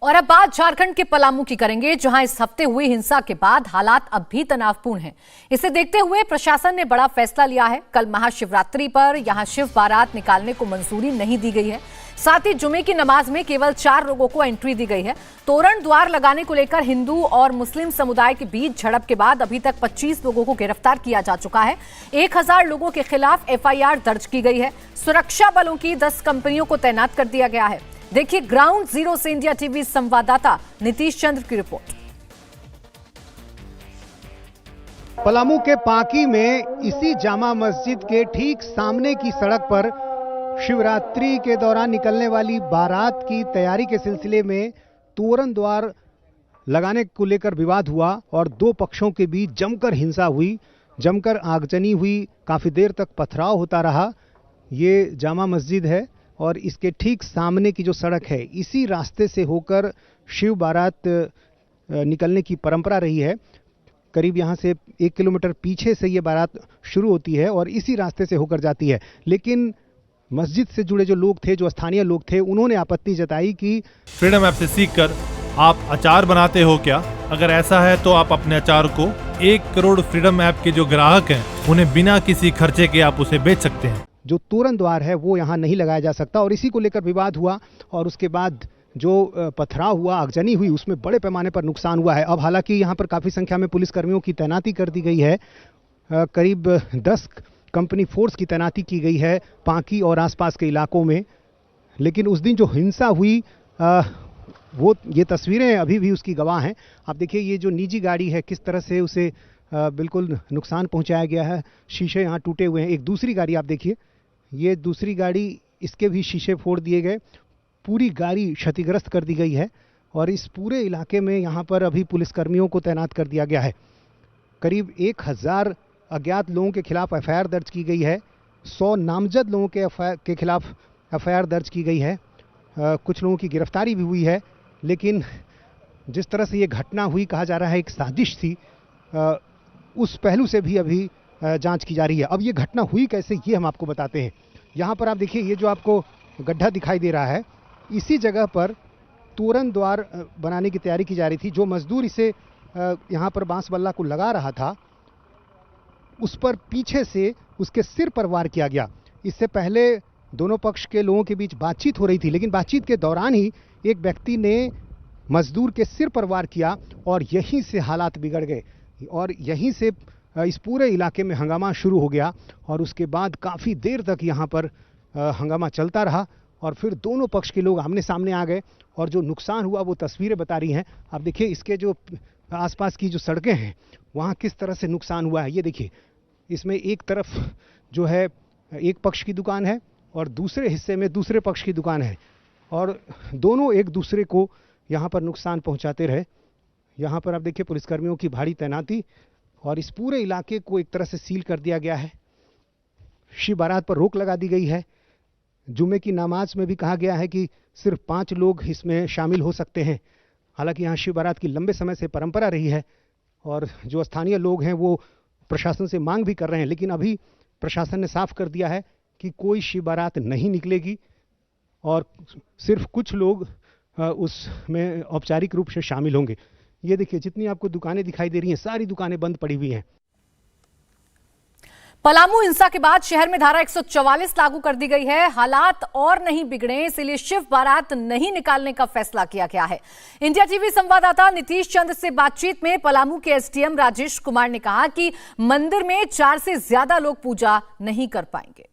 और अब बात झारखंड के पलामू की करेंगे, जहां इस हफ्ते हुई हिंसा के बाद हालात अब भी तनावपूर्ण हैं। इसे देखते हुए प्रशासन ने बड़ा फैसला लिया है। कल महाशिवरात्रि पर यहां शिव बारात निकालने को मंजूरी नहीं दी गई है। साथ ही जुमे की नमाज में केवल 4 लोगों को एंट्री दी गई है। तोरण द्वार लगाने को लेकर हिंदू और मुस्लिम समुदाय के बीच झड़प के बाद अभी तक 25 लोगों को गिरफ्तार किया जा चुका है। 1000 लोगों के खिलाफ FIR दर्ज की गई है। सुरक्षा बलों की 10 कंपनियों को तैनात कर दिया गया है। देखिए ग्राउंड जीरो से इंडिया टीवी संवाददाता नीतीश चंद्र की रिपोर्ट। पलामू के पांकी में इसी जामा मस्जिद के ठीक सामने की सड़क पर शिवरात्रि के दौरान निकलने वाली बारात की तैयारी के सिलसिले में तोरण द्वार लगाने को लेकर विवाद हुआ और 2 पक्षों के बीच जमकर हिंसा हुई, जमकर आगजनी हुई, काफी देर तक पथराव होता रहा। ये जामा मस्जिद है और इसके ठीक सामने की जो सड़क है, इसी रास्ते से होकर शिव बारात निकलने की परंपरा रही है। करीब यहाँ से 1 किलोमीटर पीछे से ये बारात शुरू होती है और इसी रास्ते से होकर जाती है। लेकिन मस्जिद से जुड़े जो लोग थे, जो स्थानीय लोग थे, उन्होंने आपत्ति जताई कि फ्रीडम ऐप से सीखकर आप अचार बनाते हो क्या? अगर ऐसा है तो आप अपने अचार को 1 करोड़ फ्रीडम ऐप के जो ग्राहक हैं उन्हें बिना किसी खर्चे के आप उसे बेच सकते हैं। जो तोरण द्वार है वो यहाँ नहीं लगाया जा सकता और इसी को लेकर विवाद हुआ और उसके बाद जो पथराव हुआ, आगजनी हुई, उसमें बड़े पैमाने पर नुकसान हुआ है। अब हालांकि यहाँ पर काफ़ी संख्या में पुलिसकर्मियों की तैनाती कर दी गई है। करीब 10 कंपनी फोर्स की तैनाती की गई है पांकी और आसपास के इलाकों में। लेकिन उस दिन जो हिंसा हुई वो ये तस्वीरें अभी भी उसकी गवाह हैं। आप देखिए ये जो निजी गाड़ी है किस तरह से उसे बिल्कुल नुकसान पहुंचाया गया है। शीशे यहाँ टूटे हुए हैं। एक दूसरी गाड़ी आप देखिए, ये दूसरी गाड़ी, इसके भी शीशे फोड़ दिए गए, पूरी गाड़ी क्षतिग्रस्त कर दी गई है। और इस पूरे इलाके में यहाँ पर अभी पुलिसकर्मियों को तैनात कर दिया गया है। करीब 1000 अज्ञात लोगों के खिलाफ FIR दर्ज की गई है। 100 नामजद लोगों के खिलाफ FIR दर्ज की गई है। कुछ लोगों की गिरफ्तारी भी हुई है। लेकिन जिस तरह से ये घटना हुई, कहा जा रहा है एक साजिश थी, उस पहलू से भी अभी जांच की जा रही है। अब ये घटना हुई कैसे, ये हम आपको बताते हैं। यहाँ पर आप देखिए, ये जो आपको गड्ढा दिखाई दे रहा है, इसी जगह पर तोरण द्वार बनाने की तैयारी की जा रही थी। जो मजदूर इसे यहाँ पर बांस बल्ला को लगा रहा था, उस पर पीछे से उसके सिर पर वार किया गया। इससे पहले दोनों पक्ष के लोगों के बीच बातचीत हो रही थी, लेकिन बातचीत के दौरान ही एक व्यक्ति ने मजदूर के सिर पर वार किया और यहीं से हालात बिगड़ गए और यहीं से इस पूरे इलाके में हंगामा शुरू हो गया। और उसके बाद काफ़ी देर तक यहाँ पर हंगामा चलता रहा और फिर दोनों पक्ष के लोग आमने सामने आ गए और जो नुकसान हुआ वो तस्वीरें बता रही हैं। आप देखिए इसके जो आसपास की जो सड़कें हैं वहाँ किस तरह से नुकसान हुआ है। ये देखिए, इसमें एक तरफ जो है एक पक्ष की दुकान है और दूसरे हिस्से में दूसरे पक्ष की दुकान है और दोनों एक दूसरे को यहाँ पर नुकसान पहुँचाते रहे। यहाँ पर आप देखिए पुलिसकर्मियों की भारी तैनाती और इस पूरे इलाके को एक तरह से सील कर दिया गया है। शिव बारात पर रोक लगा दी गई है। जुमे की नमाज में भी कहा गया है कि सिर्फ 5 लोग इसमें शामिल हो सकते हैं। हालांकि यहाँ शिव बारात की लंबे समय से परंपरा रही है और जो स्थानीय लोग हैं वो प्रशासन से मांग भी कर रहे हैं, लेकिन अभी प्रशासन ने साफ कर दिया है कि कोई शिव बारात नहीं निकलेगी और सिर्फ कुछ लोग उसमें औपचारिक रूप से शामिल होंगे। ये देखिए, जितनी आपको दुकानें दिखाई दे रही हैं, सारी दुकानें बंद पड़ी हुई हैं। पलामू हिंसा के बाद शहर में धारा 144 लागू कर दी गई है। हालात और नहीं बिगड़े, इसलिए शिव बारात नहीं निकालने का फैसला किया गया है। इंडिया टीवी संवाददाता नीतीश चंद्र से बातचीत में पलामू के SDM राजेश कुमार ने कहा कि मंदिर में 4 से ज्यादा लोग पूजा नहीं कर पाएंगे।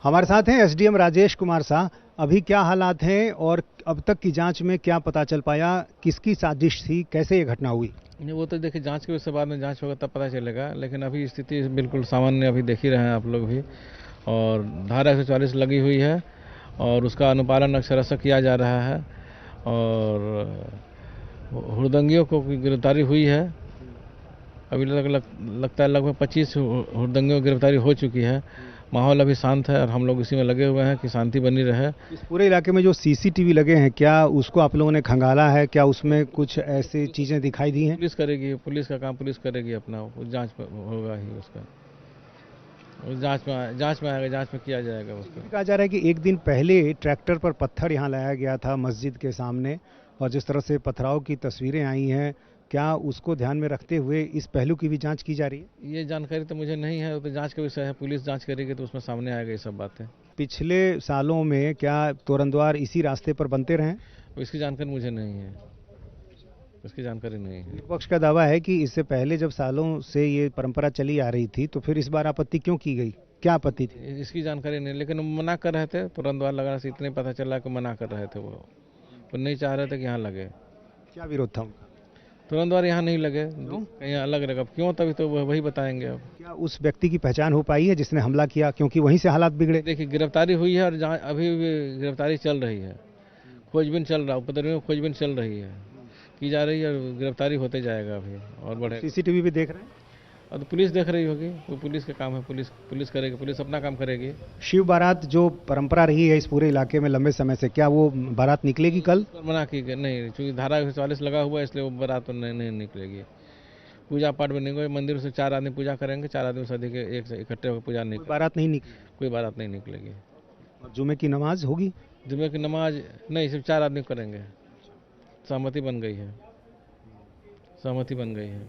हमारे साथ हैं SDM राजेश कुमार साहब। अभी क्या हालात हैं और अब तक की जांच में क्या पता चल पाया, किसकी साजिश थी, कैसे ये घटना हुई? नहीं, वो तो देखिए जांच के उसके बाद में जांच होगा तब पता चलेगा। लेकिन अभी स्थिति बिल्कुल सामान्य अभी देख ही रहे हैं आप लोग भी। और धारा 144 लगी हुई है और उसका अनुपालन अक्षरशः किया जा रहा है और हुड़दंगियों को गिरफ्तारी हुई है। अभी लगता है लगभग 25 हुड़दंगियों की गिरफ्तारी हो चुकी है। माहौल अभी शांत है और हम लोग इसी में लगे हुए हैं कि शांति बनी रहे। इस पूरे इलाके में जो CCTV लगे हैं, क्या उसको आप लोगों ने खंगाला है? क्या उसमें कुछ ऐसी चीजें दिखाई दी हैं? पुलिस करेगी, पुलिस का काम पुलिस करेगी अपना, जांच होगा ही उसका। जांच में आएगा, जांच में किया जाएगा उसको। कहा जा रहा है कि एक दिन पहले ट्रैक्टर पर पत्थर यहाँ लाया गया था मस्जिद के सामने, और जिस तरह से पथराव की तस्वीरें आई हैं, क्या उसको ध्यान में रखते हुए इस पहलू की भी जांच की जा रही है? ये जानकारी तो मुझे नहीं है, वो तो जांच का विषय है, पुलिस जांच करेगी तो उसमें सामने आएगा ये सब बातें। पिछले सालों में क्या तोरणद्वार इसी रास्ते पर बनते रहे? इसकी जानकारी मुझे नहीं है, इसकी जानकारी नहीं है। विपक्ष का दावा है कि इससे पहले जब सालों से ये परंपरा चली आ रही थी तो फिर इस बार आपत्ति क्यों की गई, क्या आपत्ति थी? इसकी जानकारी नहीं, लेकिन वो मना कर रहे थे, तुरंतवार लगाने से इतने पता चला कि मना कर रहे थे, वो नहीं चाह रहे थे कि यहाँ लगे। क्या विरोध था उनका? तुरंतवार यहाँ नहीं लगे, कहीं अलग लगा। क्यों, तभी तो वही बताएंगे। अब क्या उस व्यक्ति की पहचान हो पाई है जिसने हमला किया, क्योंकि वहीं से हालात बिगड़े? देखिए, गिरफ्तारी हुई है और अभी भी गिरफ्तारी चल रही है, खोजबीन चल रहा है, उपद्रवियों में खोजबीन चल रही है, की जा रही है, गिरफ्तारी होते जाएगा अभी और बढ़े। सीसीटीवी भी देख रहे हैं? और तो पुलिस देख रही होगी, वो पुलिस का काम है, पुलिस करेगी, पुलिस अपना काम करेगी। शिव बारात जो परंपरा रही है इस पूरे इलाके में लंबे समय से, क्या वो बारात निकलेगी कल? मना की गई नहीं, क्योंकि धारा 144 लगा हुआ है, इसलिए वो बारात तो नहीं निकलेगी। पूजा पाठ में नहीं, मंदिर से 4 आदमी पूजा करेंगे, 4 आदमी से अधिक एक से इकट्ठे होकर पूजा नहीं, बारात नहीं निकली? कोई बारात नहीं निकलेगी। जुमे की नमाज होगी? जुमे की नमाज नहीं, सिर्फ 4 आदमी करेंगे। सहमति बन गई है, सहमति बन गई है।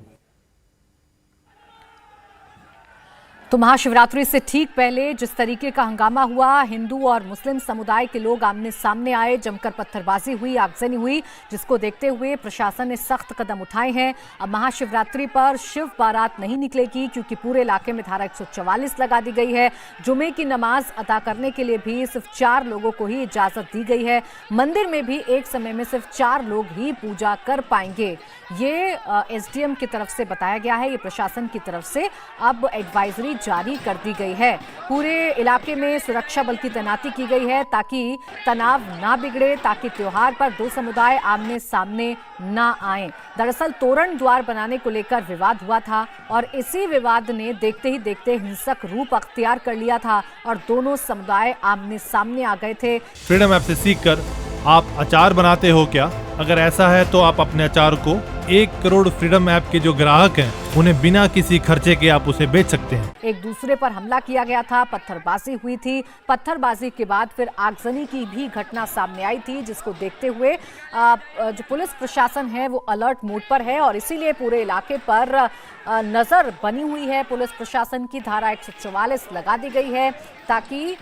तो महाशिवरात्रि से ठीक पहले जिस तरीके का हंगामा हुआ, हिंदू और मुस्लिम समुदाय के लोग आमने सामने आए, जमकर पत्थरबाजी हुई, आगजनी हुई, जिसको देखते हुए प्रशासन ने सख्त कदम उठाए हैं। अब महाशिवरात्रि पर शिव बारात नहीं निकलेगी, क्योंकि पूरे इलाके में धारा 144 लगा दी गई है। जुमे की नमाज अदा करने के लिए भी सिर्फ 4 लोगों को ही इजाजत दी गई है। मंदिर में भी एक समय में सिर्फ 4 लोग ही पूजा कर पाएंगे। ये एसडीएम की तरफ से बताया गया है, ये प्रशासन की तरफ से अब एडवाइजरी जारी कर दी गई है। पूरे इलाके में सुरक्षा बल की तैनाती की गई है ताकि तनाव ना बिगड़े, ताकि त्योहार पर 2 समुदाय आमने सामने ना आएं। दरअसल तोरण द्वार बनाने को लेकर विवाद हुआ था और इसी विवाद ने देखते ही देखते हिंसक रूप अख्तियार कर लिया था और दोनों समुदाय आमने सामने आ गए थे। फ्रीडम ऐप से सीखकर आप अचार बनाते हो क्या? अगर ऐसा है तो आप अपने अचार को 1 करोड़ फ्रीडम ऐप के जो ग्राहक हैं उन्हें बिना किसी खर्चे के आप उसे बेच सकते हैं। एक दूसरे पर हमला किया गया था, पत्थरबाजी हुई थी। पत्थरबाजी के बाद फिर आगजनी की भी घटना सामने आई थी, जिसको देखते हुए जो पुलिस प्रशासन है वो अलर्ट मोड पर है और इसीलिए पूरे इलाके पर नजर बनी हुई है। पुलिस प्रशासन की धारा 144 लगा दी गई है ताकि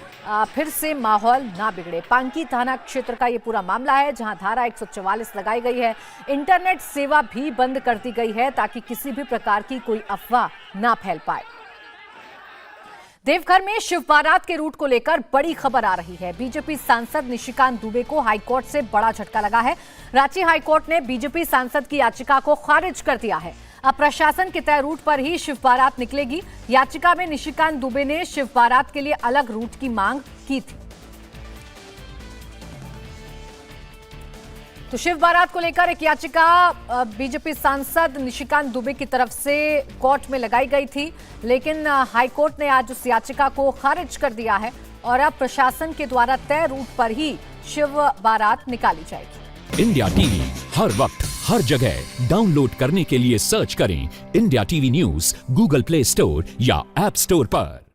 फिर से माहौल ना बिगड़े। पांकी थाना क्षेत्र का ये पूरा मामला है, जहां धारा 144 लगाई गई है। इंटरनेट सेवा भी बंद कर दी गई है ताकि किसी भी प्रकार की कोई अफवाह ना फैल पाए। देवघर में शिव बारात के रूट को लेकर बड़ी खबर आ रही है। बीजेपी सांसद निशिकांत दुबे को हाईकोर्ट से बड़ा झटका लगा है। रांची हाईकोर्ट ने बीजेपी सांसद की याचिका को खारिज कर दिया है। अब प्रशासन के तय रूट पर ही शिव बारात निकलेगी। याचिका में निशिकांत दुबे ने शिव बारात के लिए अलग रूट की मांग की थी। तो शिव बारात को लेकर एक याचिका बीजेपी सांसद निशिकांत दुबे की तरफ से कोर्ट में लगाई गई थी, लेकिन हाईकोर्ट ने आज उस याचिका को खारिज कर दिया है और अब प्रशासन के द्वारा तय रूट पर ही शिव बारात निकाली जाएगी। इंडिया टीवी हर वक्त हर जगह डाउनलोड करने के लिए सर्च करें India TV news Google play store या ऐप स्टोर पर।